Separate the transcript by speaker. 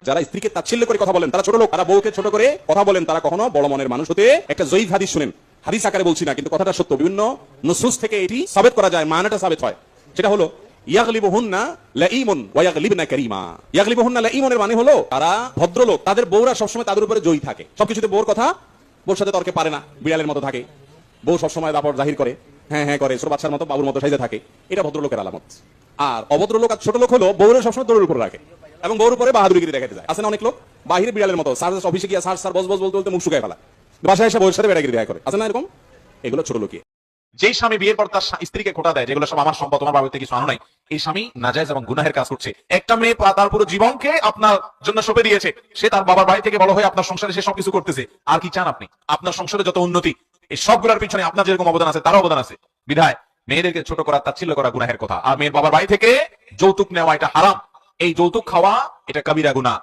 Speaker 1: যারা স্ত্রীকে তাচ্ছিল্য করে কথা বলেন তারা ছোট লোক, তারা বউকে ছোট করে কথা বলেন, তারা কখনো বড় মনের মানুষ হতে। একটা জয়ীফ হাদিস শুনেন, হাদিস আকারে বলছি না, কিন্তু কথাটা সত্য। বিভিন্ন নুসুস থেকে এটি সাবেত করা যায়, মানাটা সাবেত হয়। সেটা হলো ইয়াগলিবুহুন্না লাঈমুন ওয়া ইয়াগলিবনা কারীমা। ইয়াগলিবুহুন্না লাঈমুনের মানে হলো তারা ভদ্রলোক, তাদের বউরা সবসময় তাদের উপরে জয়ী থাকে। সবকিছুতে বউর কথা, বউর সাথে তর্কে পারে না, বিড়ালের মতো থাকে। বউ সবসময় দাপট জাহির করে, হ্যাঁ হ্যাঁ করে, ছোট বাচ্চার মতো বাবুর মতো সাইজে থাকে। এটা ভদ্রলোকের আলামত। আর অভদ্রলোক আর ছোট লোক হলো বউরে সবসময় দৌড়ের উপরে রাখে এবং বউর উপরে বাহাদুরিগিরি দেখাতে যায়। আছে না অনেক লোক বাহিরে বিড়ালের মতো, স্যার অফিসে গিয়ে স্যার স্যার বস বস বলতে বলতে মুখ শুকায় ফেলা, বাসায় এসে বউয়ের সাথে বেড়াগিরি দেখা করে। আছে না এরকম? এগুলো ছোট লোকই।
Speaker 2: যেই স্বামী বিয়ের পর তার স্ত্রীকে খোটা দেয়, যেগুলো সব আমার সম্পদ, তোমার বাবা থেকে কিছু আনো নাই, এই স্বামী নাজায়েজ এবং গুনাহের কাজ করছে। একটা মেয়ে তার পুরো জীবনকে আপনার জন্য সঁপে দিয়েছে, সে তার বাবার বাড়ি থেকে বড় হয়ে আপনার সংসারে সে সবকিছু করতেছে। আর কি চান আপনি? আপনার সংসারে যত উন্নতি, এই সবগুলোর পিছনে আপনার যেরকম অবদান আছে তারও অবদান আছে। বিধায় মেয়েদেরকে ছোট করা, তাচ্ছিল্য করা গুনাহের কথা। আর মেয়ের বাবার বাড়ি থেকে যৌতুক নেওয়া এটা হারাম। এই যৌতুক খাওয়া এটা কবিরা গুনাহ।